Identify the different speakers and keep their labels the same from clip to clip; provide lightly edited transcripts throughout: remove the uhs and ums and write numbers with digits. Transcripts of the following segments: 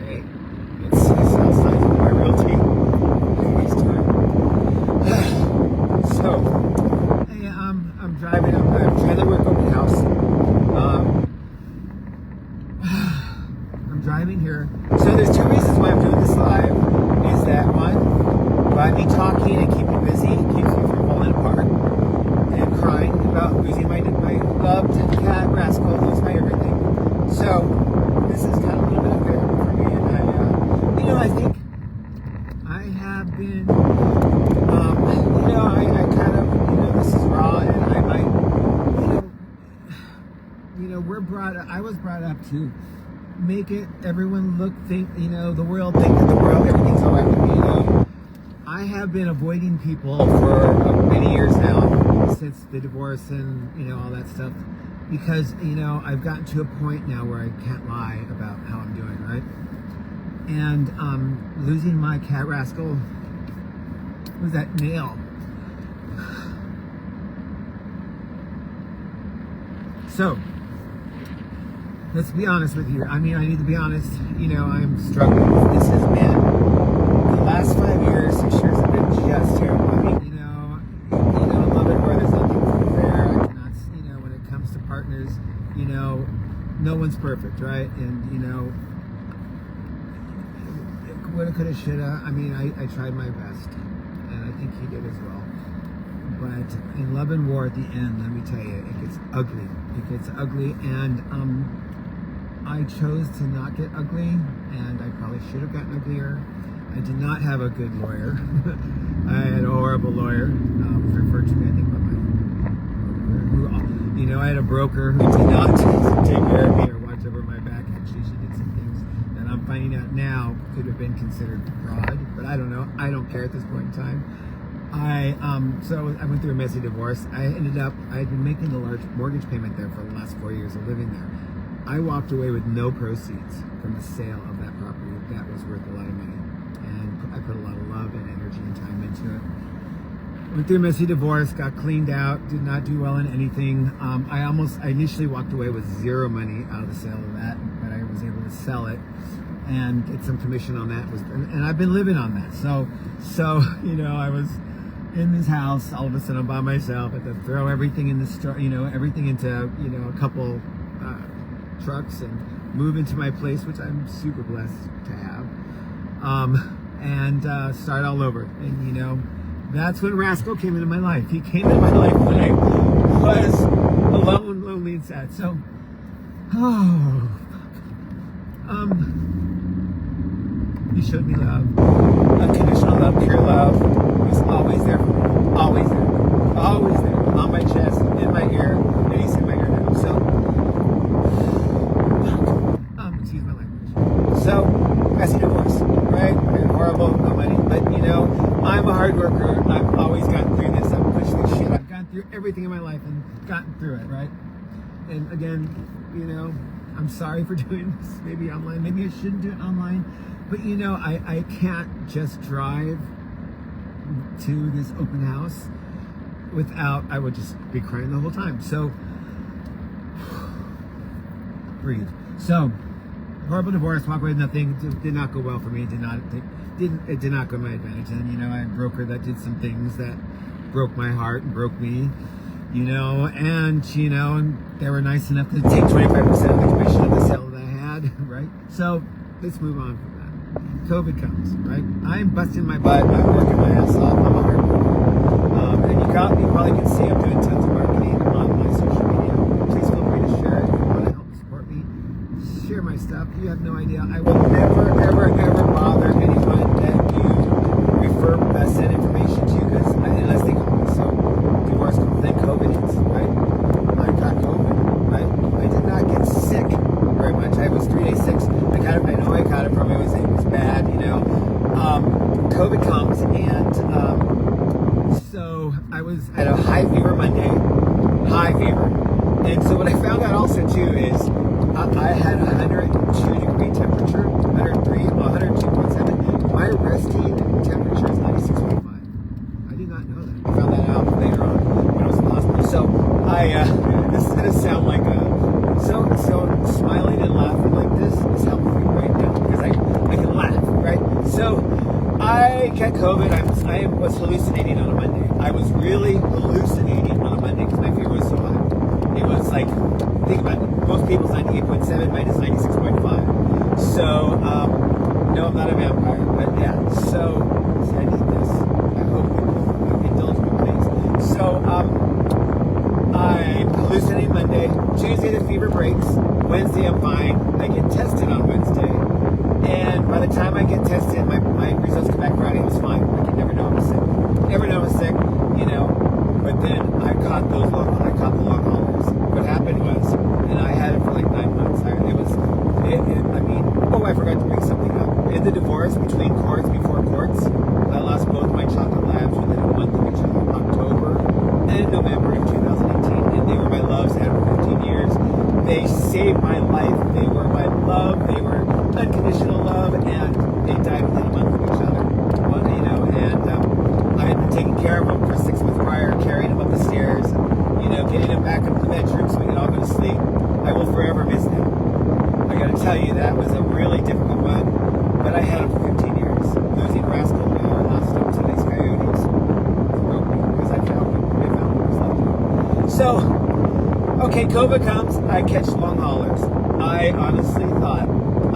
Speaker 1: Okay, it's outside of my realty. Waste time. So, hey, I'm driving. I'm trying to work open house. I'm driving here. So there's two reasons why I'm doing this live. Is that one, by me talking and keeping busy, it keeps me from falling apart and crying about losing my loved cat Rascal, who's my everything. So this is kind of a little bit of therapy for me, and I think I have been, I kind of, this is raw, and I might, I was brought up to make it, everyone think, the world think that everything's all right with me, I have been avoiding people for many years now, since the divorce and, all that stuff, because, I've gotten to a point now where I can't lie about how I'm doing, right? And losing my cat Rascal was that nail. So, let's be honest with you. I need to be honest. I'm struggling. This has been, the last 5 years, 6 years have been just terrible. Love it where there's nothing fair. I cannot, when it comes to partners, no one's perfect, right? And, woulda, coulda, shoulda. I tried my best, and I think he did as well. But in love and war at the end, let me tell you, it gets ugly. It gets ugly, and I chose to not get ugly, and I probably should have gotten uglier. I did not have a good lawyer. I had a horrible lawyer. Was referred to me, I think, by my broker. I had a broker who did not take care of me or watch over my back. Actually, she did some things that I'm finding out now could have been considered fraud, but I don't know. I don't care at this point in time. So I went through a messy divorce. I had been making a large mortgage payment there for the last 4 years of living there. I walked away with no proceeds from the sale of that property. That was worth a lot of money. And I put a lot of love and energy and time into it. Went through a messy divorce, got cleaned out, did not do well in anything. I initially walked away with zero money out of the sale of that, but I was able to sell it and get some commission on that. And I've been living on that. So I was in this house, all of a sudden I'm by myself. I had to throw everything in the store, everything into, a couple trucks and move into my place, which I'm super blessed to have, and start all over. And that's when Rascal came into my life. He came into my life when I was alone, lonely, and sad. So, he showed me love, unconditional love, pure love. He was always there for me, always there, always there, on my chest, in my ear, and he's in my ear now. So, excuse my language. So, messy divorce, right? Horrible, no money, but I'm a hard worker. I've always gotten through this. I've pushed this shit. I've gone through everything in my life and gotten through it, right? And again, I'm sorry for doing this. Maybe online. Maybe I shouldn't do it online. But I can't just drive to this open house without, I would just be crying the whole time. So, breathe. So, horrible divorce, walk away with nothing. Did not go well for me. It did not go to my advantage. And I had a broker that did some things that broke my heart and broke me. And they were nice enough to take 25% of the commission of the sale that I had, right? So let's move on from that. COVID comes, right? I'm busting my butt. I'm working my ass off. I'm a hard worker. And you probably can see I'm doing tons of marketing on my social media. Please feel free to share it if you want to help support me. Share my stuff. You have no idea. I will never, ever, ever bother anyone that you send information to, because unless they call me. So divorce, then COVID hits, right? I got COVID, right? I did not get sick very much. I was 3 days sick. I know I got it from it was bad, COVID comes, and so I was at a high fever Monday, and so what I found out also too is I had 102 degree temperature, 102.7. My resting temperature is 96.5. I got COVID, I was hallucinating on a Monday. I was really hallucinating on a Monday because my fever was so high. It was like, think about it, most people's 98.7, mine is 96.5. So, no, I'm not a vampire, but yeah. So I need this. I hope people indulge me, please. So, I'm hallucinating Monday. Tuesday, the fever breaks. Wednesday, I'm fine. I get tested on Wednesday. And by the time I get tested, my results come back Friday. I was fine. I could never know I was sick. Never know I was sick, you know. But then I caught the long haulers. What happened was, and I had it for like 9 months. I forgot to bring something up. In the divorce before courts, I lost both my chocolate labs within a month of each other, October and November of 2018. And they were my loves, had for 15 years. They saved my life. They were my love. They were unconditional love, and they died within a month of each other. Well, you know, and I had been taking care of them for 6 months prior, carrying them up the stairs, you know, getting them back up to the bedroom so we could all go to sleep. I will forever miss them. I got to tell you, that was a really difficult one, but I had them for 15 years. Losing Rascal, I lost them to these coyotes. Broke me because I found them. They found what was left of them. So, okay, COVID comes. I catch long haulers. I honestly thought when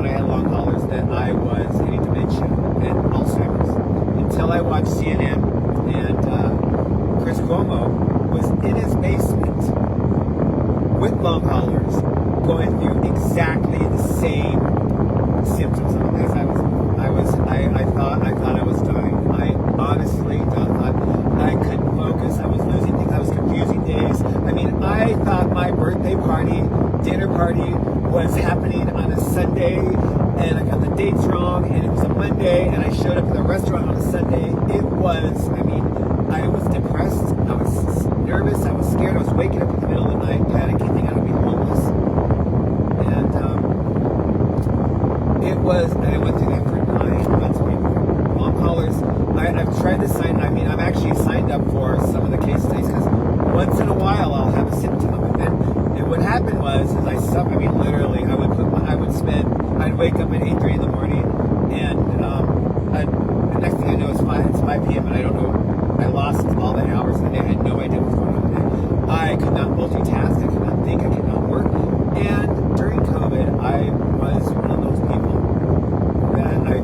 Speaker 1: I had long haulers that I was getting dementia and Alzheimer's until I watched CNN and Chris Cuomo was in his basement with long haulers going through exactly the same symptoms as I thought I was dying. I honestly thought I couldn't focus. I was losing things. I was confusing days. I mean, I thought my birthday party, dinner party was happening on a Sunday, and I got the dates wrong, and it was a Monday, and I showed up at the restaurant on a Sunday. I was depressed. I was nervous. I was scared. I was waking up in the middle of the night, panicking, thinking I would be homeless. And I went through that for 9 months, people. Long haulers. I've tried to I'm actually signed up for some of the case studies because once in a while I'll have a symptom of it. And what happened was, literally, I'd wake up at 8:30 in the morning, and the next thing I know, it's 5 p.m. and I don't know. I lost all the hours of the day. I had no idea what was going on today. I could not multitask. I could not think. I could not work. And during COVID, I was one of those people that I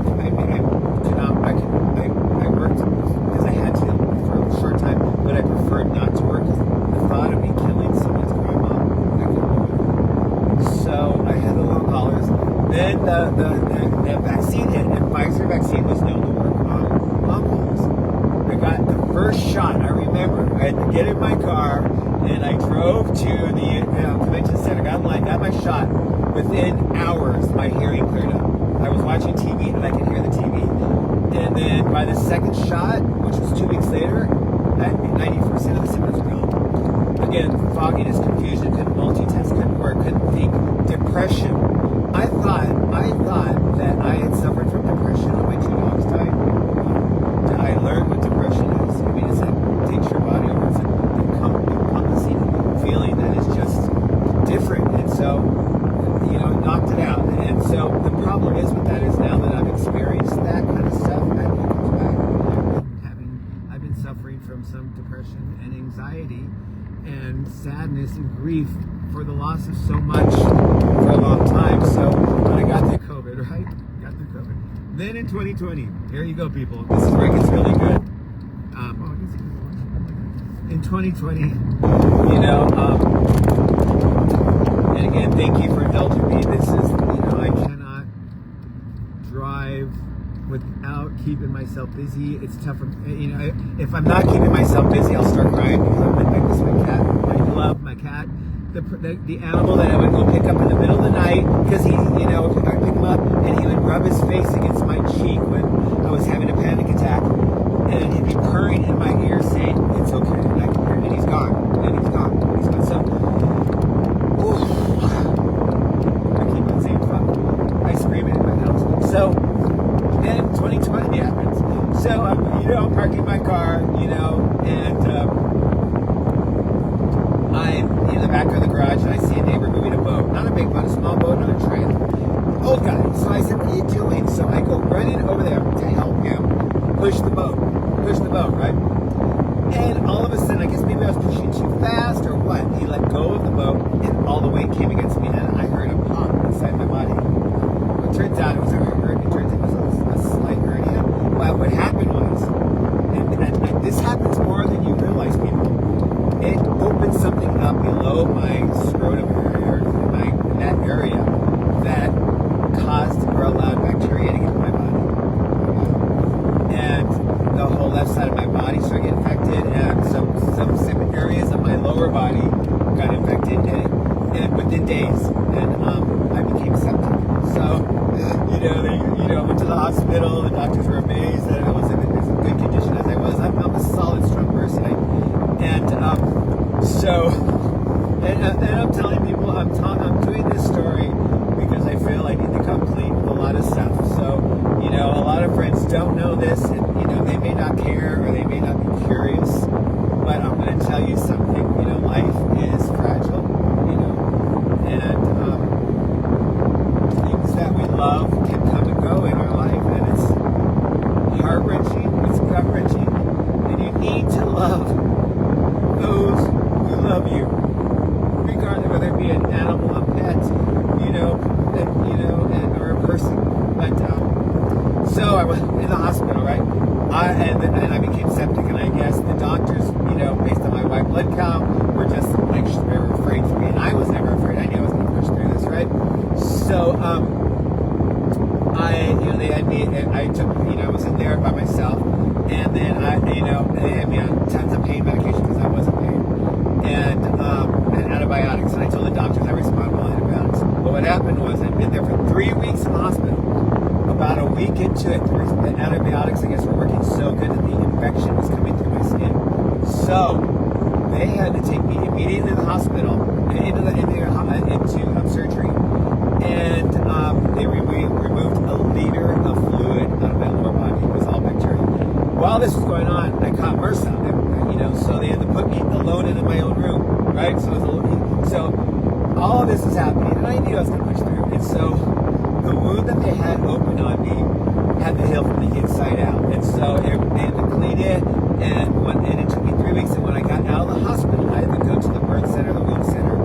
Speaker 1: worked because I had to for a short time, but I preferred not to work because the thought of me killing someone's grandma, I couldn't do it. So I had the long haulers. Then the vaccine hit, and Pfizer vaccine was known to work on long haulers. I got the first shot. I remember I had to get in my car, and I drove to the convention center, got in line, got my shot. Within hours, my hearing cleared up. I was watching TV, and I could hear the TV. And then by the second shot, which was 2 weeks later, 90% of the symptoms were gone. Again, fogginess, confusion, couldn't multitask, couldn't work, couldn't think, depression. I thought that I had suffered from depression when my 2 dogs died. I learned what depression is. I mean, it's like it takes your body over. It's an encompassing feeling that is just different. And so, you know, knocked it out. And so the problem is with that is now that I've experienced that kind of stuff, that comes back. I've been suffering from some depression and anxiety and sadness and grief for the loss of so much for a long time. So when I got through COVID, right? Then in 2020, here you go, people. This is where it gets really good. In 2020, you know, and again, thank you for indulging me. This is, you know, I cannot drive without keeping myself busy. It's tough, you know, if I'm not keeping myself busy, I'll start crying because I miss my cat. I love my cat. The animal that I would go pick up in the middle of the night because he, you know, I pick him up and he would rub his face against my cheek when I was having a panic attack, and he'd be purring in my ear saying, "It's okay," and I can hear it, and he's gone, So, I keep on saying fuck. I scream it in my house. So, then 2020 happens. So, you know, I'm parking my car, you know, and I'm in the back of the garage, and I see a neighbor moving a boat. Not a big boat, a small boat on a trailer. Old guy. So I said, "What are you doing?" So I go running over there to help him push the boat, right? And all of a sudden, I guess maybe I was pushing too fast or what, he let go of the boat and all the weight came against me and I heard a pop inside my body. Well, it turns out it was a slight hernia. But what happened was, and this happens more than you realize, people, it opened something up below my scrotum area, in that area, that caused or allowed bacteria to get in my body. And the whole left side of my body started getting infected, and some areas of my lower body got infected, and within days, and I became septic. So, I went to the hospital. The doctors were amazed that I was in as good condition as I was. I'm a solid, strong person, and I'm telling people, I'm doing this story because I feel I need to come clean with a lot of stuff. So, a lot of friends don't know this, and they may not care or they may not be curious, but I'm going to tell you something. Life is fragile, and things that we love can come and go in our life, and it's heart-wrenching, it's gut-wrenching, and you need to love those who love you, regardless whether it be an animal, a pet, or a person. But so I was in the hospital, right? And I became septic, and I guess the doctors, based on my white blood count, were just like they were afraid for me, and I was never afraid. I knew I was going to push through this, right? So they had me, and I took, I was in there by myself, and then they had me on tons of pain medication because I wasn't pain, and antibiotics, and I told the doctors I responded to antibiotics. But what happened was I'd been there for 3 weeks in the hospital. About a week into it, the antibiotics, I guess, were working so good that the infection was coming through my skin. So they had to take me immediately to the hospital and into surgery, and they removed a liter of fluid out of my lower body. It was all bacteria. While this was going on, I caught MRSA, so they had to put me alone in my own room, right? So all of this was happening, and I knew I was going to push through. And so the wound that they had open on me had to heal from the inside out, and so they had to clean it, and it took me 3 weeks. And when I got out of the hospital, I had to go to the burn center, the wound center,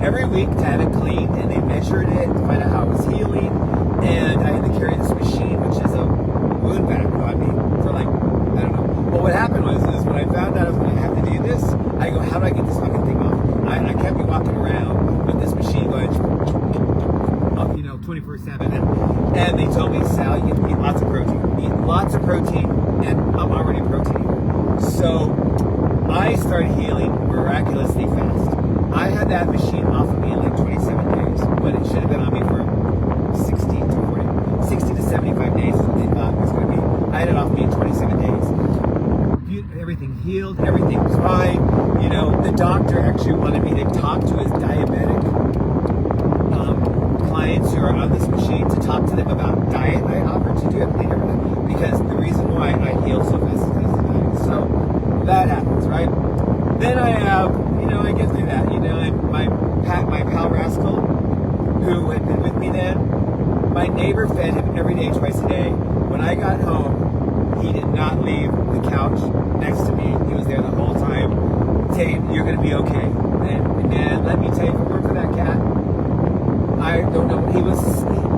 Speaker 1: every week to have it cleaned, and they measured it to find out how it was healing. And I had to carry this machine, which is a wound vac on me for like, I don't know. But what happened was when I found out I was going to have to do this, I go, how do I get this fucking thing off? I can't be walking around with this machine going 24/7, and they told me, Sal, you can eat lots of protein, and I'm already a protein eater. So I started healing miraculously fast. I had that machine off of me in like 27 days, but it should have been on me for 60 to 75 days is what they thought it was going to be. I had it off me in 27 days. Everything healed, everything was fine. The doctor actually wanted me to talk to his diabetic clients who are on this machine, to talk to them about diet. I offered to do it later, because the reason why I healed so fast is because of the diet. So that happens, right? Then I have, I get through that. My pal Rascal, who had been with me then, my neighbor fed him every day, twice a day. When I got home, he did not leave the couch next to me. He was there the whole time, saying, "You're going to be okay." And let me tell you, if it weren't for that cat, I don't know.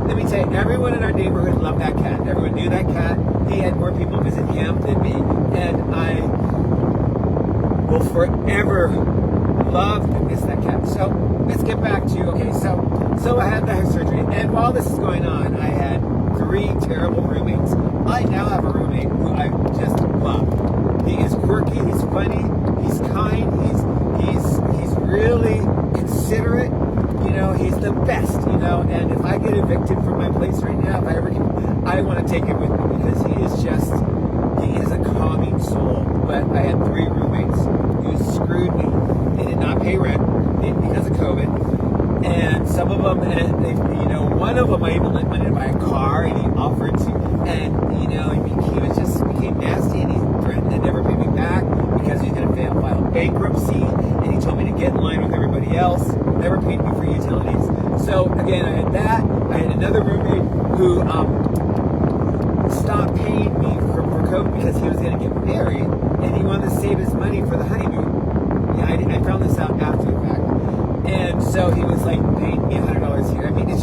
Speaker 1: Let me tell you, everyone in our neighborhood loved that cat. Everyone knew that cat. He had more people visit him than me. And I will forever love and miss that cat. So let's get back to, so I had that surgery. And while this is going on, I had 3 terrible roommates. I now have a roommate who I just love. He is quirky, he's funny, he's kind, he's really considerate. He's the best, and if I get evicted from my place right now, I want to take him with me, because he is a calming soul. But I had 3 roommates who screwed me. They did not pay rent because of COVID, and some of them, one of them I even wanted to buy a car, and he offered to, and he became nasty, and he threatened to never pay me back because he's going to file bankruptcy, and he told me to get in line with everybody else. Never paid me for utilities. So again, I had that. I had another roommate who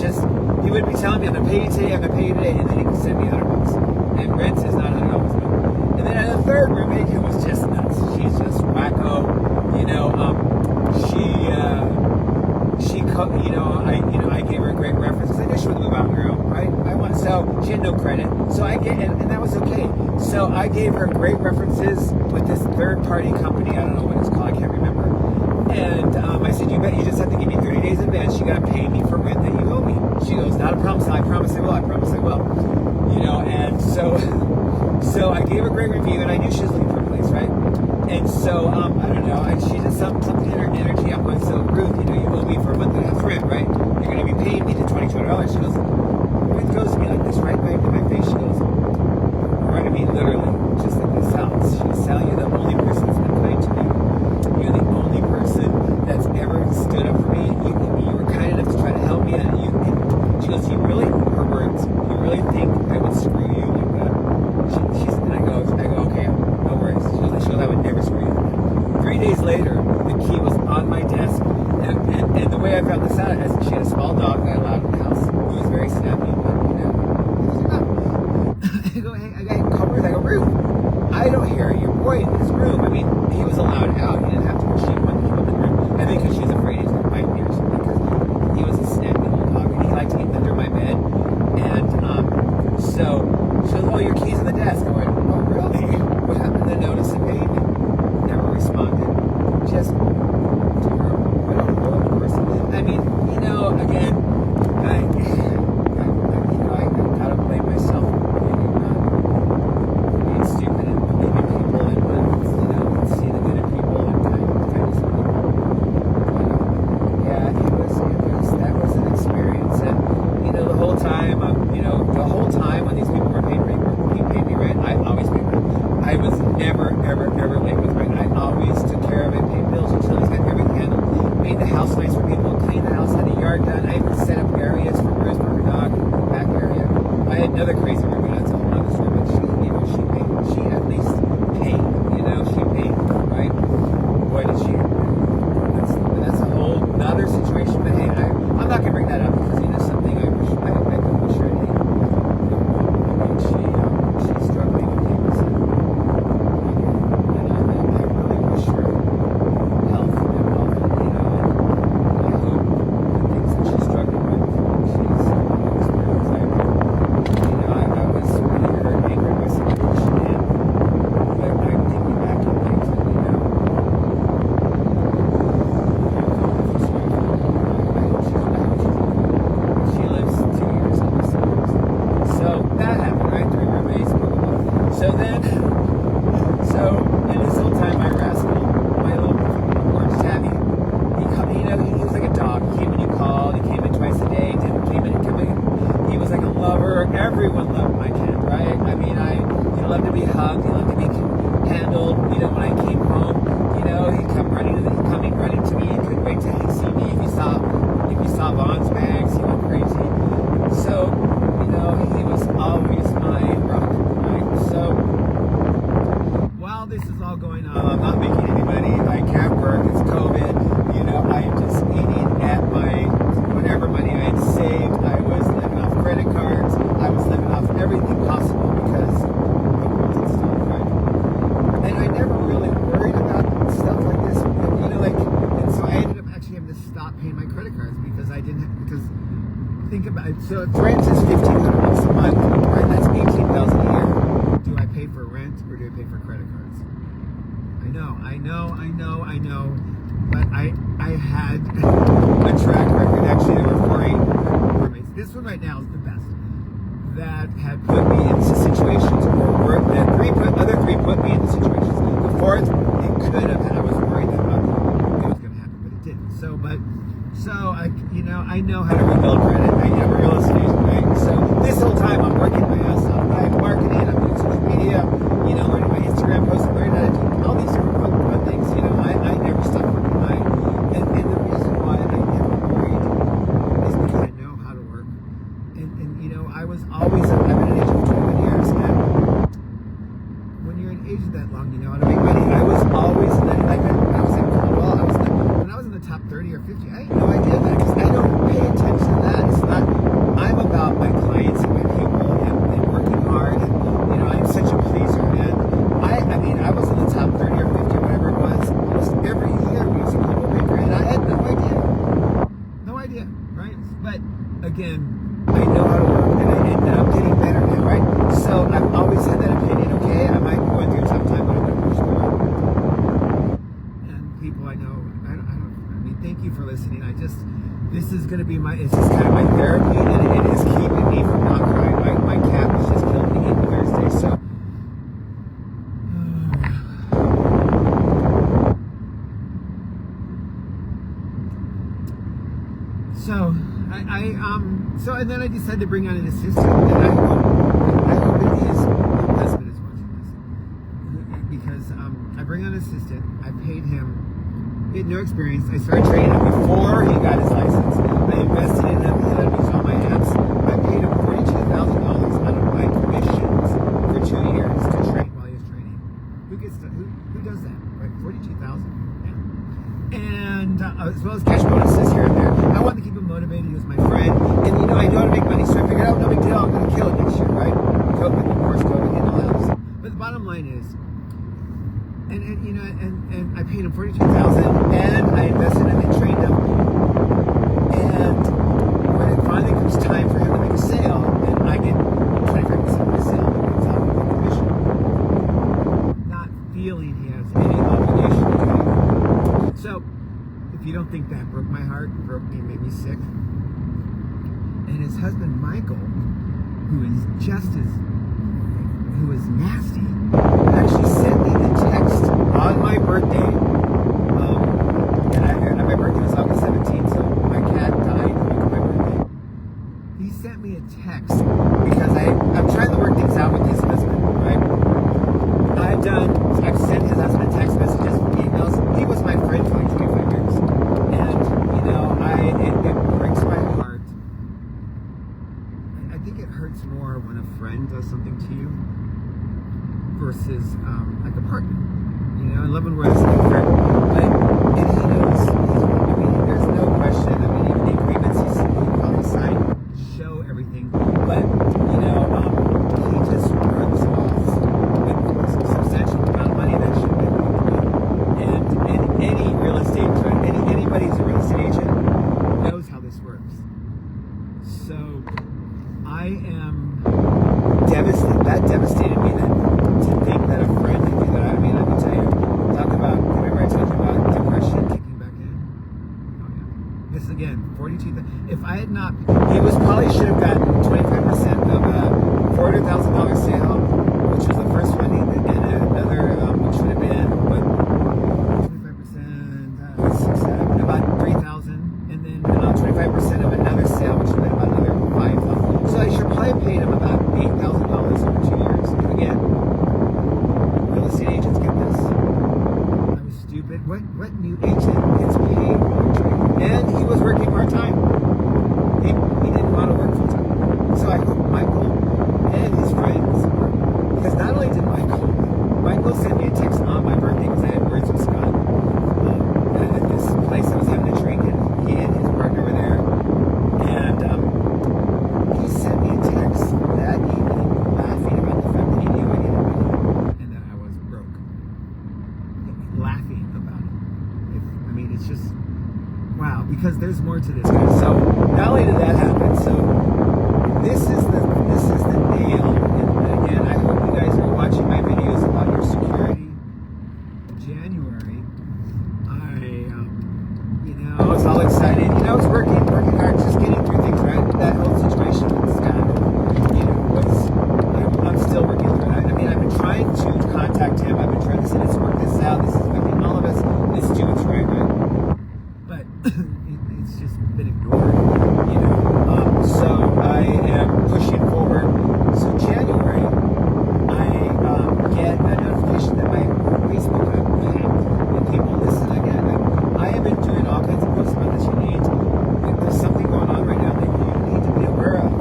Speaker 1: just, he would be telling me, I'm going to pay you today, I'm going to pay you today, and then he could send me $100. And rent is not $100. And then I had a third roommate who was just nuts. She's just wacko. I gave her a great reference because I knew she would move out on her own, right? So she had no credit. So and that was okay. So I gave her great references with this third party company. I don't know what it's called. I can't remember. And I said, you just have to give me 30 days in advance. You got to pay me for rent that you owe me. She goes, not a problem. I promise I will. I promise I will. And so I gave her a great review, and I knew she was looking for a place, right? And so, I don't know, she did something in her energy. I'm going, so Ruth, you owe me for a month and a half rent, right? You're going to be paying me the $20. She goes, Ruth goes to me like this, right in my face. She goes, right to me, literally, just like this sounds. She goes, Sal, you're the only person that's been kind to me. You're the only person that's ever stood up for me. You were kind enough to try to help me. And she goes, you really, her words, you really think I would screw you like that? And I go, okay, no worries. She goes, I would never screw you. 3 days later, the key was on my desk. And the way I found this out is she had a small dog that I allowed in the house. He was very snappy, but I go, hey, I got covered. I go, Ruth, I don't hear your boy in this room. I mean, he was allowed out. He didn't have to, but she wanted to keep him in the room. I think because she was afraid he was going to bite me or something, because he was a snappy little dog, and he liked to get under my bed. And so she goes, oh, your key's in the desk. I went, oh, really? What happened to notice and pay me? Never responded. Just terrible. What a horrible person. I mean, again, I gotta blame myself for being stupid and believing people and see the good in people and kind of some people. Yeah, that was an experience. And the whole time when these people were paying me rent, I always paid rent. I was never, ever, ever late with rent. I always took care of it, paid bills, utilities, got everything handled, made the house nice for people, cleaned the house, had the yard done. I even set up areas for Bruce, for her dog, in the back area. I had another crazy roommate, that's a whole other story, but she paid. She at least paid, she paid, right? Boy, did she. That's a whole other situation, but hey, I'm not going to bring that up because something I wish I could wish her a name. She's struggling with things, and I really wish her health and wealth, and I hope the things that she's struggling with, she's experienced. I was really hurt, angry by some of what she did, but I'm thinking back on things that, she lives 2 years on the suburbs. So that happened, right? 3 roommates, blah, blah, blah. So in this whole time, my rascal, my little orange tabby, he was like a dog. He came when you called, he came in twice a day, he was like a lover. Everyone loved my cat, right? I mean, he loved to be hugged, he loved to be handled. When I came home, he'd come running to me, he couldn't wait till he'd see me. If he saw Vaughn's bags, he went crazy. So, he was always my rock, right? So, while this is all going on, I'm not making any money, I can't work, it's COVID, I'm just eating at my whatever money I had saved. I was living off credit cards, I was living off everything possible because the quarantine stuff, right? And I never really worried about stuff like this, and so I ended up actually having to stop paying my credit cards because think about it. So if rent is $1,500 a month, right? That's $18,000 a year. Do I pay for rent or do I pay for credit cards? I know. But I had a track record. Actually, there were 4 roommates. This one right now is the best. That had put me into situations other three put me into situations. The fourth, it could have. I was worried that it was going to happen, but it didn't. I know how to rebuild credit. I'm a real estate agent, right? So this whole time I'm working my ass off. I'm marketing, I'm doing social media, learning my Instagram posts, I'm learning how to do all these different fun things. I never stop working. And the reason why I never worried is because I know how to work. I was always, I've been an agent for 21 years, and when you're an agent that long, you know how to make money. I was always, when I was in the top 30 or 50, I had no idea that because I don't pay attention to that. It's not how to work, and I'm getting better now, right? So I've always had that opinion. Okay, I might be going through a tough time, but I'm going to push through it. And people I know, I mean, thank you for listening. This is going to be it's just kind of my therapy, and it is keeping me from not crying. My cat was just killed me on Thursday, so. So and then I decided to bring on an assistant, and I hope it is my husband is watching this, because I bring on an assistant. I paid him. He had no experience. I started training him before he got his license. I invested in him. He let me use all my apps. I paid him $42,000 out of my commissions for 2 years to train while he was training. Who does that? Right, $42,000. And as well as cash bonuses here and there. I wanted to keep him motivated. He was my friend, and I know how to make money, so I figured out no big deal. I'm going to kill it next year, right? COVID, of course, COVID, and all that stuff. But the bottom line is, and I paid him $42,000, and I invested in him and trained him. And when it finally comes time for him to make a sale, and I get 25% of the sale that comes out of the commission, not feeling he has any obligation to do anything. So, if you don't think that broke my heart, broke me, made me sick. And his husband, Michael, who is nasty, actually sent me the text on my birthday. And my birthday was August 17th, so my cat died on my birthday. He sent me a text because I'm trying to work things out with his husband, right? I've sent his husband text messages, emails. He was my friend for like 25 years. And, it breaks my heart. I think it hurts more when a friend does something to you versus like a partner. I love when we're a second friend. But, and he knows, there's no question. Even the agreements he probably signed show everything. But, he just runs off with a substantial amount of money that should be and any real estate, anybody who's a real estate agent knows how this works. So I am devastated. That devastated me to think that a friend could do that. I mean, let me tell you, remember I told you about depression kicking back in? Oh yeah. This again, 42. If I had not, he should have gotten 25% of a $400,000 sale, which was the first one, and another, which would have been, 25%, about 3,000, and then 25% of another sale, which would have been about another 5,000. So I should probably have paid him about $8,000 over 2 years. And again, real estate agents get this. I was stupid. What new agent gets paid? And he was working part-time. He didn't want to work full-time. So I hope Michael and his friends, because not only did Michael sent me a text on my birthday because I had words with Scott at this place I was having a drink, and he and his partner were there, and he sent me a text that evening laughing about the fact that he knew I needed money and that I was broke. Laughing about it. It's just wow, because there's more to this, guys. So not only did that happen, so this is the nail. And again, I hope you guys are watching my videos about your security. January, I was all excited. I was working hard, just getting through things, right? That whole situation with Scott, I'm still working through it. I've been trying to contact him. I've been trying to say, let's work this out. This is affecting all of us. Let's do what's right? But it's just been ignored, So I am pushing forward. So January, I get a notification that my Facebook got hacked. And people, listen again. I have been doing all kinds of posts about this. There's something going on right now that you need to be aware of.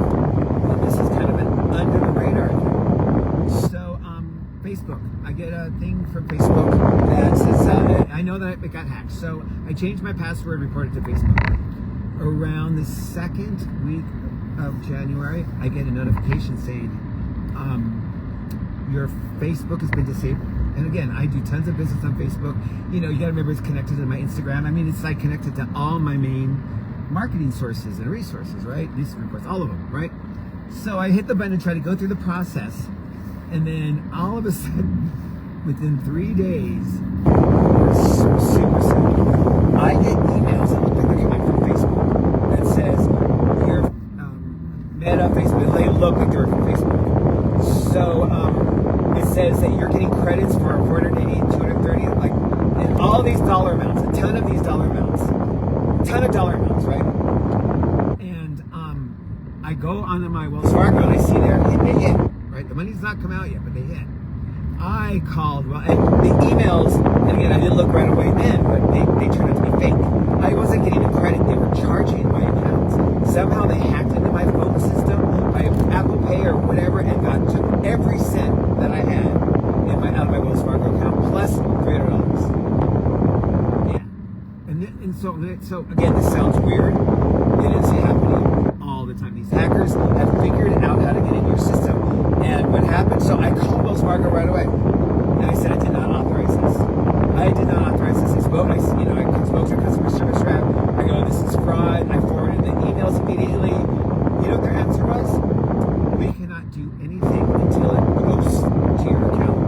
Speaker 1: And this is kind of an under the radar thing. So Facebook, I get a thing from Facebook that says I know that it got hacked. So I changed my password, reported to Facebook. Around the second week of January, I get a notification saying your Facebook has been disabled. And again, I do tons of business on Facebook. You gotta remember it's connected to my Instagram. It's like connected to all my main marketing sources and resources, right? These reports, all of them, right? So I hit the button and try to go through the process, and then all of a sudden, within 3 days, super simple, I get emails that look like they're coming from Facebook that says, your Meta, Facebook, they look like they're from Facebook. So it says that you're getting credits for 480, 230, like, and all these dollar amounts, a ton of these dollar amounts, right? And I go onto my Wells Fargo and I see they hit, right? The money's not come out yet, but they hit. I called, well, and the emails, and again, I didn't look right away then, but they turned out to be fake. I wasn't getting a credit, they were charging my account. Somehow they hacked into my phone system, my Apple Pay or whatever, and took every cent that I had out of my Wells Fargo account, plus $300. Yeah. And so again, this sounds weird. It is happening all the time. These hackers have figured out how to get in your system. And what happened, so I called Wells Fargo right away. And I said I did not authorize this. I did not authorize this. I spoke to a customer service rep. I go, this is fraud. I forwarded the emails immediately. You know what their answer was? We cannot do anything until it posts to your account.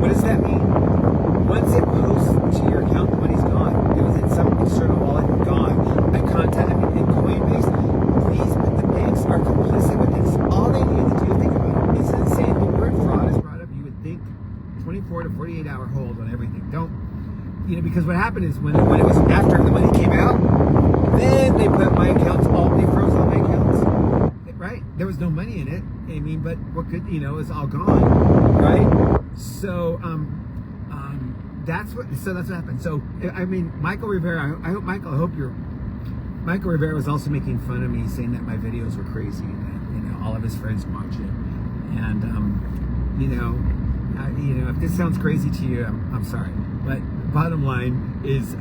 Speaker 1: What does that mean? Once it posts to your account, the money's gone. It was in some external wallet, gone. In Coinbase, the banks are complicit with this. All they need to do, think about it, it's insane. The word fraud is brought up, you would think 24 to 48 hour hold on everything. Because what happened is when it was after the money came out, then they put my accounts, they froze all my accounts, right? There was no money in it, but what could, it was all gone, right? So, that's what happened. So, Michael Rivera, Michael Rivera was also making fun of me, saying that my videos were crazy, and that, all of his friends watch it. And, if this sounds crazy to you, I'm sorry. But bottom line is,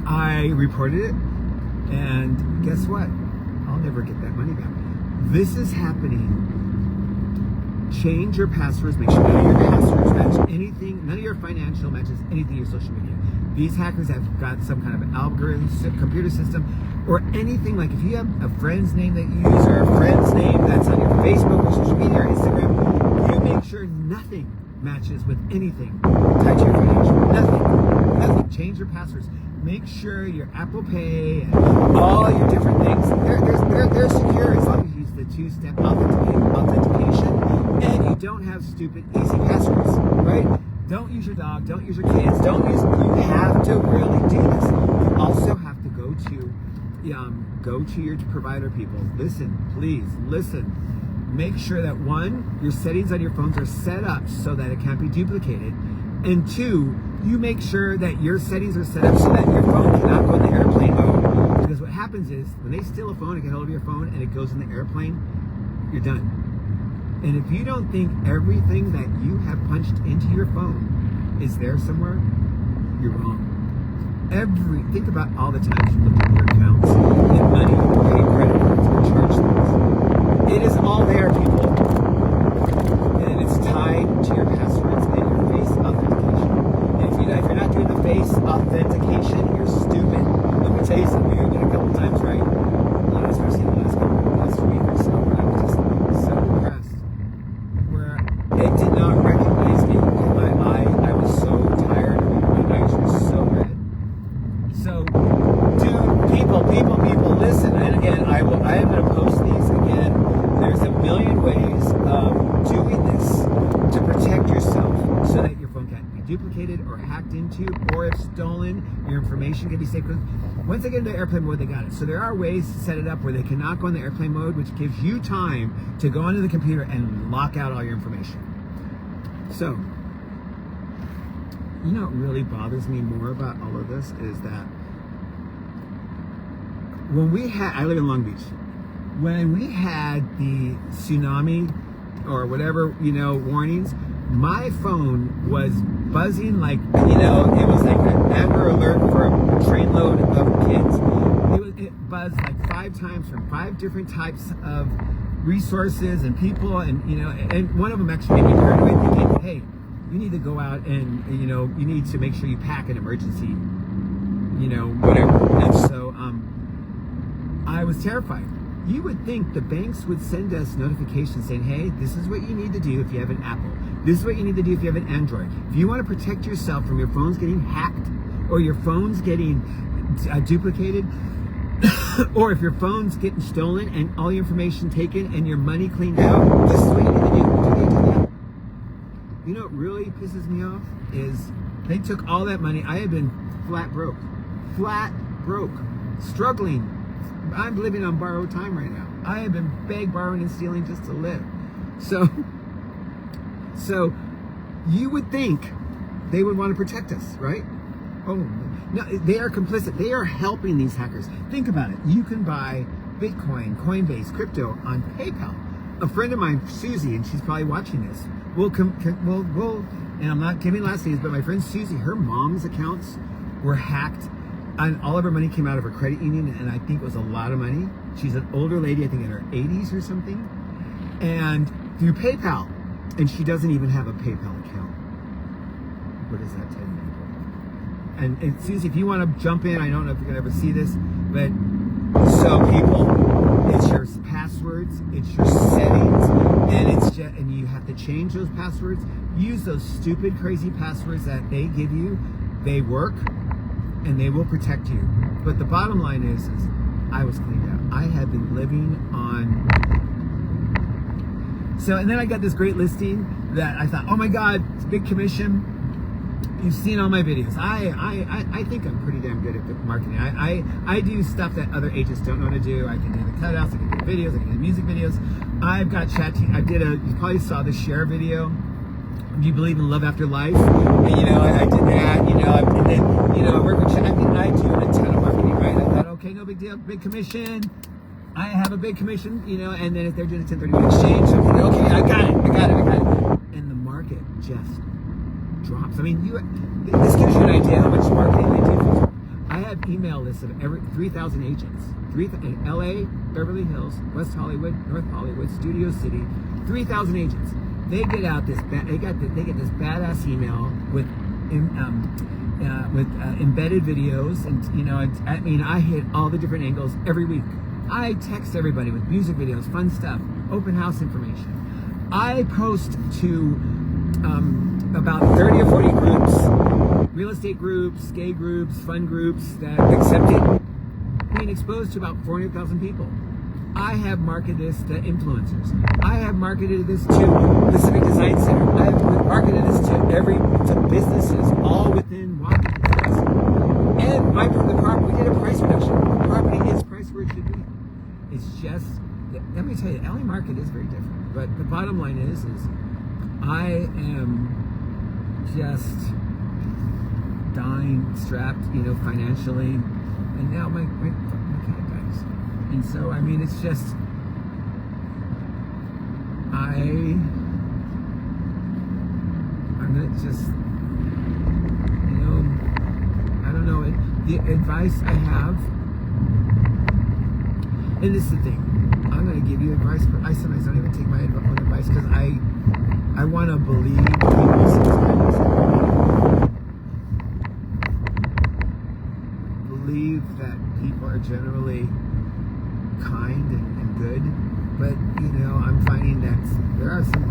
Speaker 1: I reported it, and guess what? I'll never get that money back. This is happening. Change your passwords. Make sure none of your passwords match anything. None of your financial matches anything in your social media. These hackers have got some kind of algorithm, computer system, or anything. Like if you have a friend's name that you use, or a friend's name that's on your Facebook or social media or Instagram, you make sure nothing matches with anything tied to your financial. Nothing. Change your passwords. Make sure your Apple Pay and all your different things, they're secure as long as you use the two-step authentication and you don't have stupid easy passwords, right? Don't use your dog, don't use your kids, you have to really do this. You also have to go to your provider people. Please listen. Make sure that one, your settings on your phones are set up so that it can't be duplicated. And two, you make sure that your settings are set up so that your phone cannot go in the airplane mode. Because what happens is, when they steal a phone and get hold of your phone and it goes in the airplane, you're done. And if you don't think everything that you have punched into your phone is there somewhere, you're wrong. Think about all the times you look at your accounts and money, you pay credit cards, or charge things. It is all there, people. And it's tied to your passwords and your face authentication. And if you're not doing the face authentication, you're stupid. Let me tell you something. I've been a couple times, right? Especially in the last week or so, where I was just so depressed, where it did not recognize me. I was so tired. My eyes were so red. So, dude, people, listen. And again, I am going to post these again. There's a million ways of doing this to protect yourself so that your phone can't be duplicated or hacked into, or if stolen, your information can be safe. Because once they get into airplane mode, they got it. So there are ways to set it up where they cannot go into airplane mode, which gives you time to go onto the computer and lock out all your information. So, what really bothers me more about all of this is that I live in Long Beach. When we had the tsunami or whatever, warnings, my phone was buzzing like, it was like an Amber Alert for a trainload of kids. It buzzed like 5 times from 5 different types of resources and people, and one of them actually made me paranoid, thinking, hey, you need to go out and, you need to make sure you pack an emergency, whatever. And so, I was terrified. You would think the banks would send us notifications saying, hey, this is what you need to do if you have an Apple. This is what you need to do if you have an Android. If you want to protect yourself from your phones getting hacked or your phone's getting duplicated, or if your phone's getting stolen and all your information taken and your money cleaned out, this is what you need to do. Do they do that? You know what really pisses me off is they took all that money. I have been flat broke, struggling. I'm living on borrowed time right now. I have been borrowing and stealing just to live. So you would think they would want to protect us, right? Oh, no, they are complicit. They are helping these hackers. Think about it. You can buy Bitcoin, Coinbase, crypto on PayPal. A friend of mine, Susie, and she's probably watching this, will, and I'm not giving last names, but my friend Susie, her mom's accounts were hacked, and all of her money came out of her credit union, and I think it was a lot of money. She's an older lady, I think in her 80s or something, and through PayPal, and she doesn't even have a PayPal account. What does that tell you? And Susie, if you want to jump in, I don't know if you're gonna ever see this, but so people, it's your passwords, it's your settings, and it's just, and you have to change those passwords. Use those stupid, crazy passwords that they give you. They work, and they will protect you. But the bottom line is I was cleaned out. I had been living on. So, and then I got this great listing that I thought, oh my God, it's a big commission. You've seen all my videos. I think I'm pretty damn good at marketing. I do stuff that other agents don't know how to do. I can do the cutouts, I can do the videos, I can do the music videos. I've got you probably saw the share video. Do you believe in love after life? And I did that, and then, I work with I do a ton of marketing, right? I thought, okay, no big deal, big commission. I have a big commission, and then if they're doing a 1031 exchange, okay, I got it. And the market just drops. I mean, this gives you an idea how much marketing they do. I have email lists of every 3,000 agents, in LA, Beverly Hills, West Hollywood, North Hollywood, Studio City, 3,000 agents. They get out this they get this badass email with embedded videos, and I hit all the different angles every week. I text everybody with music videos, fun stuff, open house information. I post to about 30 or 40 groups, real estate groups, gay groups, fun groups that accepted being exposed to about 400,000 people. I have marketed this to influencers. I have marketed this to Pacific Design Center. I have marketed this to businesses, all within walking distance. And we did a price reduction. The property is priced where it should be. It's just, let me tell you, the LA market is very different. But the bottom line is I am just dying, strapped, financially, and now my cat dies. And so, I mean, it's just, I'm gonna just, I don't know, the advice I have, and this is the thing, I'm gonna give you advice, but I sometimes don't even take my own advice, because I want to believe people sometimes. Believe that people are generally kind and good, but I'm finding that there are some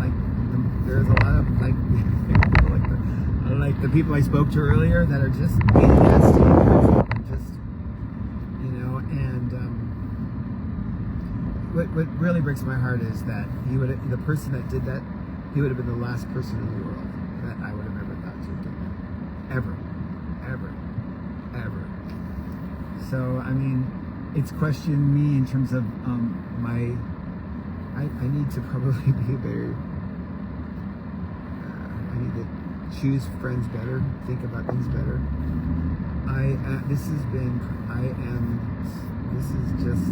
Speaker 1: there's a lot of like the people I spoke to earlier that are just being nasty and hurtful, and just and what really breaks my heart is that the person that did that, he would have been the last person in the world that I would have ever thought to have done that. Ever. So, I mean, it's questioned me in terms of I need to probably be very, I need to choose friends better, think about things better. This is just,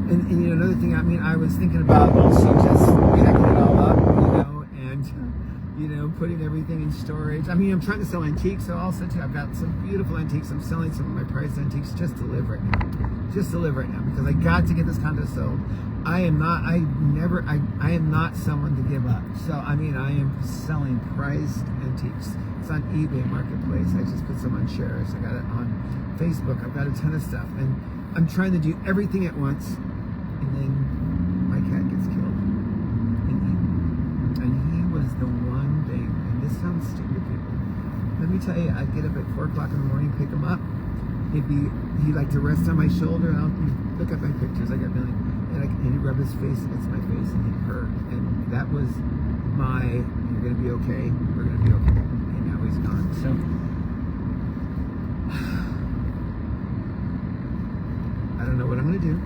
Speaker 1: and another thing, I mean, I was thinking about also just packing it all up, and putting everything in storage. I mean, I'm trying to sell antiques, so also too, I've got some beautiful antiques. I'm selling some of my prized antiques just to live right now, because I got to get this condo sold. I am not someone to give up. So, I mean, I am selling prized antiques. It's on eBay Marketplace. I just put some on Shares. I got it on Facebook. I've got a ton of stuff, and I'm trying to do everything at once. and then my cat gets killed. And he was the one thing, and this sounds stupid, people. Let me tell you, I'd get up at 4 o'clock in the morning, pick him up. He'd like to rest on my shoulder, and I'll look at my pictures, I got a million. And he'd rub his face against my face, and he'd purr. And that was my, you're going to be okay, we're going to be okay. And now he's gone. So, I don't know what I'm going to do.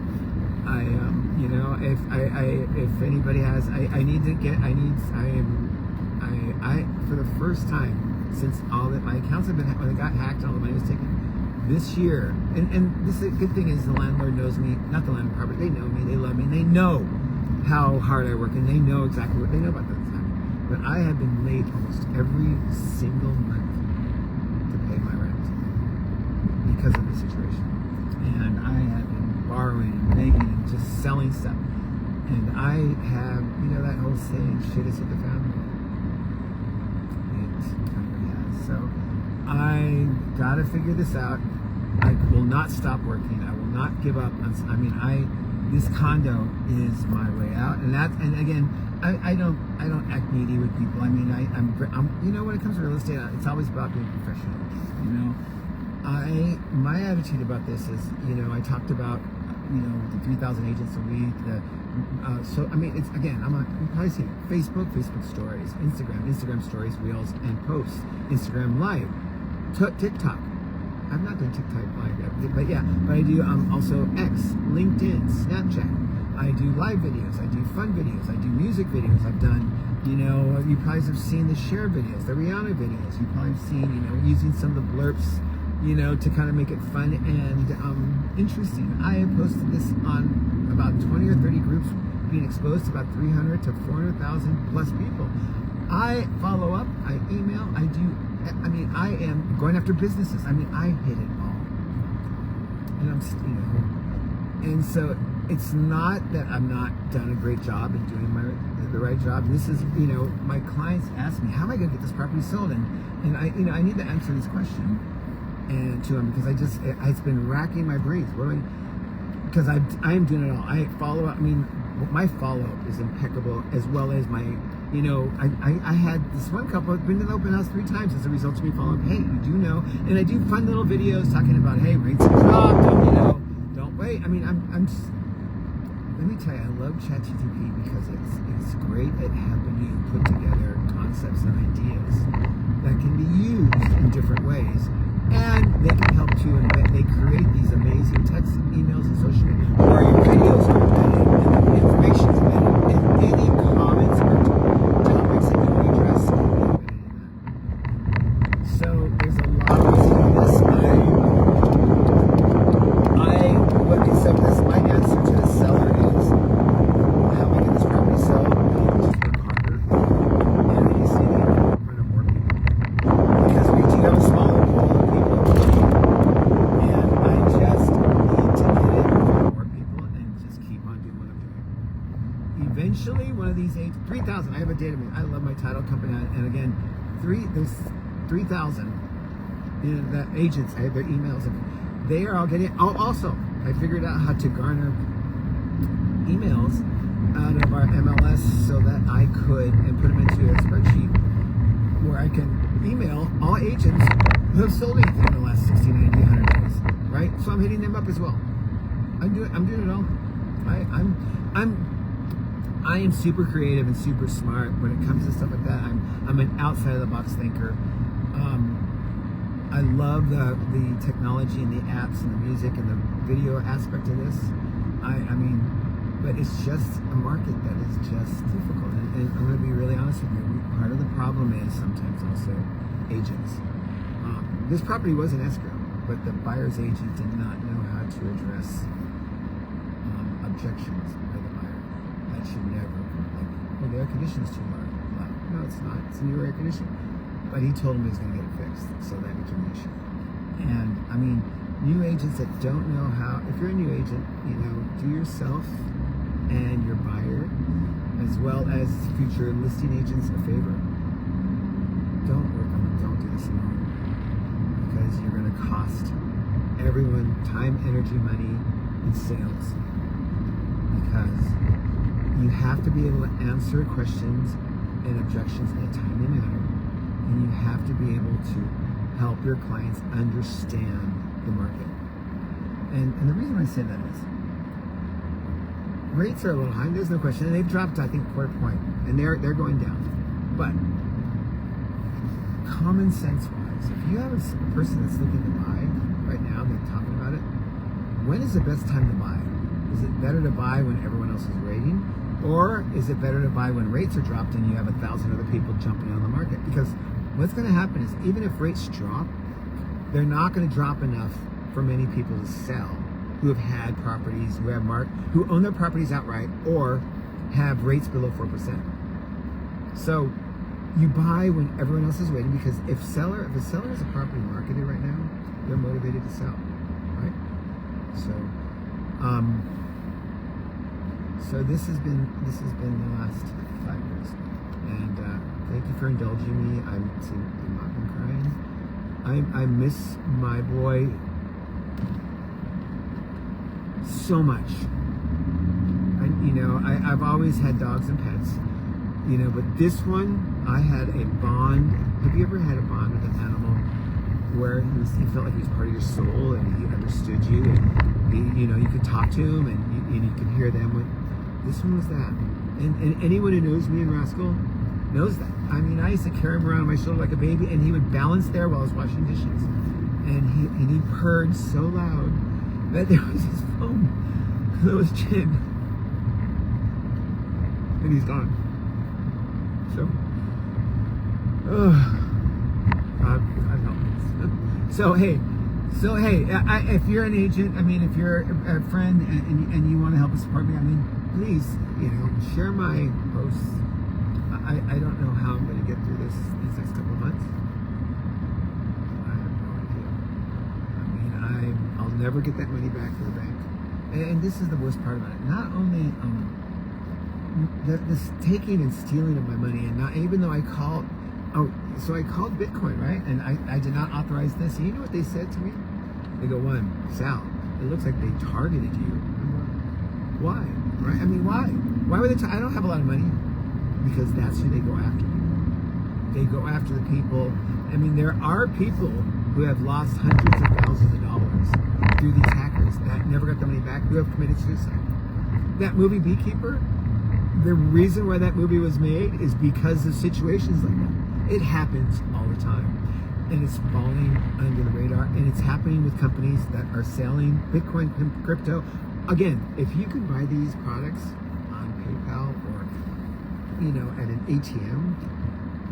Speaker 1: If anybody has, for the first time since all that my accounts have been, when they got hacked and all the money was taken, this year, and this is a good thing is the landlord knows me, not the landlord property, they know me, they love me, and they know how hard I work, and they know exactly what they know about that time. But I have been late almost every single month to pay my rent because of the situation. And I have been borrowing and begging and just selling stuff. And I have, that whole saying, shit is hit the fan. It really has. So I gotta figure this out. I will not stop working. I will not give up on. This condo is my way out, and again, I don't act needy with people. I'm when it comes to real estate, it's always about being professional. My attitude about this is, I talked about, the 3,000 agents a week. It's again, you've probably seen it. Facebook stories, Instagram stories, reels, and posts, Instagram live, TikTok. I'm not doing TikTok live yet, but I do also X, LinkedIn, Snapchat. I do live videos, I do fun videos, I do music videos. I've done, you probably have seen the share videos, the Rihanna videos. You probably have seen, using some of the blurps, to kind of make it fun and interesting. I have posted this on about 20 or 30 groups, being exposed to about 300 to 400,000 plus people. I follow up, I email, I am going after businesses. I hit it all. And and so it's not that I'm not done a great job and doing the right job. This is, my clients ask me, how am I going to get this property sold? And I need to answer this question and to them, because it's been racking my brains. Because I am doing it all. I follow up. My follow-up is impeccable, as well as my, I had this one couple who'd been to the open house 3 times as a result of me following up. Hey, you do know, and I do fun little videos talking about, hey, rates have dropped, don't wait. I'm just, let me tell you, I love ChatGPT because it's great at helping you put together concepts and ideas that can be used in different ways. And they can help too, and they create these amazing texts and emails and social media, or your videos are embedded, and the information's embedded, and any comments or topics that you address can be embedded in that. So there's a lot of ways to do this. My answer to the seller is, how we get this property sold, we need to just work harder, and you see that we're going to more people. Because we do have a smaller pool of people, and I just need to get in more people and just keep on doing what I'm doing. Eventually, one of these 3,000, I have a database. I love my title company, and again, there's 3,000 that agents. I have their emails, and they are all getting. Also, I figured out how to garner emails out of our MLS so that I could, and put them into a spreadsheet where I can email all agents who have sold anything in the last 60, 90, 100 days, right? So I'm hitting them up as well. I'm doing it all. I am super creative and super smart when it comes to stuff like that. I'm an outside of the box thinker. I love the technology and the apps and the music and the video aspect of this. But it's just a market that is just difficult. And I'm going to be really honest with you. Part of the problem is sometimes also agents. This property was an escrow, but the buyer's agent did not know how to address objections by the buyer. That should never, the air conditioning's too loud. No, it's not. It's a new air conditioning. But he told him he was going to get it fixed, so that became an issue. And new agents that don't know how, if you're a new agent, do yourself and your buyer, as well as future listing agents, a favor. Don't do this alone, because you're going to cost everyone time, energy, money, and sales. because you have to be able to answer questions and objections in a timely manner, and you have to be able to help your clients understand the market. And the reason I say that is rates are a little high, there's no question, and they've dropped, I think, a quarter point, and they're going down. But common sense wise, if you have a person that's looking to buy right now, they're talking about it, when is the best time to buy? Is it better to buy when everyone else is waiting? Or is it better to buy when rates are dropped and you have 1,000 other people jumping on the market? Because what's going to happen is, even if rates drop, they're not going to drop enough for many people to sell who have had properties, who own their properties outright or have rates below 4%. So you buy when everyone else is waiting, because if a seller has a property marketed right now, they're motivated to sell, right? So this has been the last 5 years, and thank you for indulging me. I'm not been crying. I miss my boy so much. I've always had dogs and pets, but this one, I had a bond. Have you ever had a bond with an animal where he felt like he was part of your soul and he understood you, and you could talk to him and you could hear them? This one was that. And anyone who knows me and Rascal knows that. I mean, I used to carry him around my shoulder like a baby, and he would balance there while I was washing dishes, and he purred so loud that there was his foam that was chin, and he's gone. So if you're an agent, if you're a friend and you want to help us support me, please, share my posts. I don't know how I'm going to get through these next couple of months. I have no idea. I'll never get that money back to the bank. And this is the worst part about it. Not only this taking and stealing of my money, and not even though I called Bitcoin, right? And I did not authorize this. And you know what they said to me? They go, Sal, it looks like they targeted you. Why? Right? Why? Why would they? I don't have a lot of money. Because that's who they go after. They go after the people. There are people who have lost hundreds of thousands of dollars through these hackers that never got the money back, who have committed suicide. That movie Beekeeper, the reason why that movie was made is because of situations like that. It happens all the time. And it's falling under the radar. And it's happening with companies that are selling Bitcoin, crypto. Again, if you can buy these products on PayPal or at an ATM,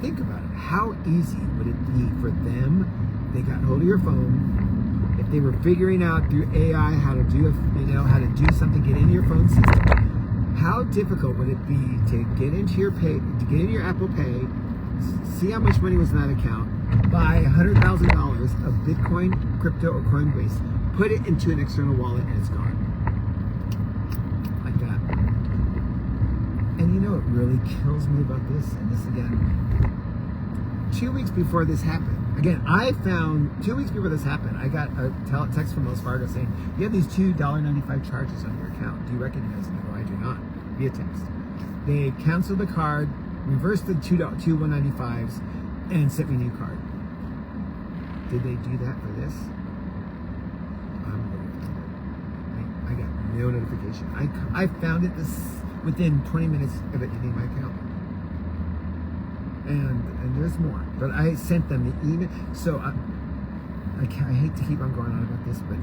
Speaker 1: think about it. How easy would it be for them? They got hold of your phone. If they were figuring out through AI how to do something, get into your phone system. How difficult would it be to get into your Apple Pay, see how much money was in that account, buy $100,000 of Bitcoin, crypto, or Coinbase, put it into an external wallet, and it's gone. Like that. And what really kills me about this, and this again, 2 weeks before this happened, I got a text from Wells Fargo saying, you have these $2.95 charges on your account. Do you recognize them? I go, I do not, via text. They canceled the card, reversed the two $1.95s, and sent me a new card. Did they do that for this? I got no notification. I found it within 20 minutes of it hitting my account. And there's more. But I sent them the email. So I hate to keep on going on about this, but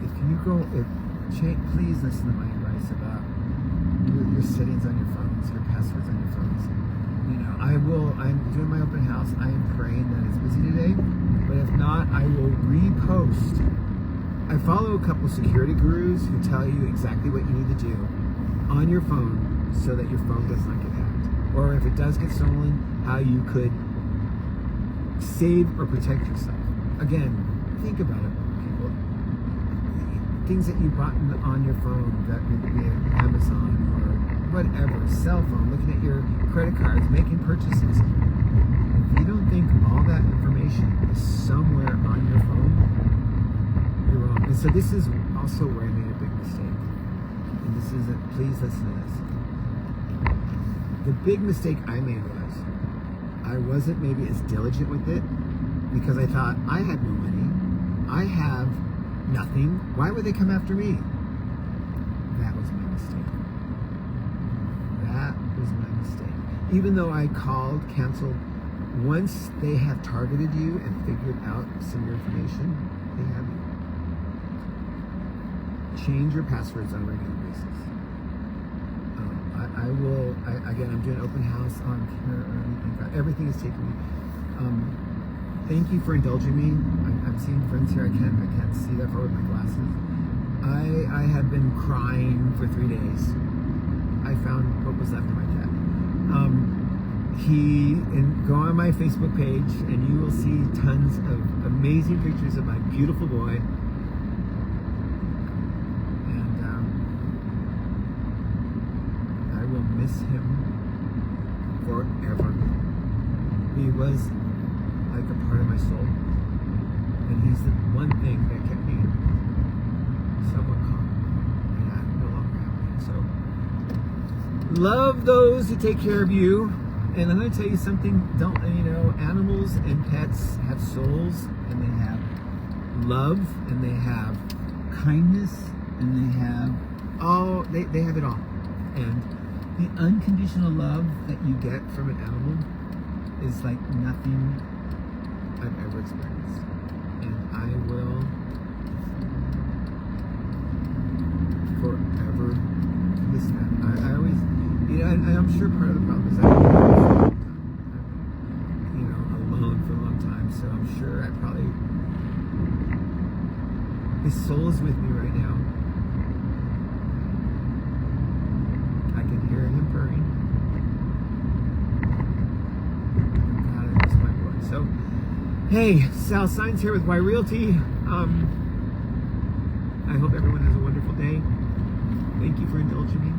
Speaker 1: please listen to my advice about your settings on your phones, your passwords on your phones. I'm doing my open house. I am praying that it's busy today. But if not, I will repost. I follow a couple security gurus who tell you exactly what you need to do on your phone so that your phone does not get hacked. Or if it does get stolen, how you could save or protect yourself. Again, think about it, people. Things that you bought on your phone, that would be Amazon or whatever, cell phone, looking at your credit cards, making purchases. If you don't think all that information is somewhere on your phone, you're wrong. And so this is also where I made a big mistake. and this is it, please listen to this. The big mistake I made was I wasn't maybe as diligent with it because I thought I had no money. I have nothing. Why would they come after me? That was my mistake. That was my mistake. Even though I called, canceled, once they have targeted you and figured out some of your information, they have you. Change your passwords on a regular basis. Again, I'm doing open house on care or anything. Everything is taking me. Thank you for indulging me. I'm seeing friends here. I can't see that far with my glasses. I have been crying for 3 days. I found what was left of my cat. Go on my Facebook page and you will see tons of amazing pictures of my beautiful boy. And I will miss him forever. He was like a part of my soul. And he's the one thing that kept me somewhat calm. And I no longer have me. So love those who take care of you. And I'm going to tell you something, animals and pets have souls, and they have love, and they have kindness, and they have it all. And the unconditional love that you get from an animal is like nothing I've ever experienced. And I will forever miss that. I always, and I'm sure part of the problem is I've been, alone for a long time, so I'm sure his soul is with me right now. I can hear him purring. God, I miss my boy. So, hey, Sal Signs here with Y Realty. I hope everyone has a wonderful day. Thank you for indulging me.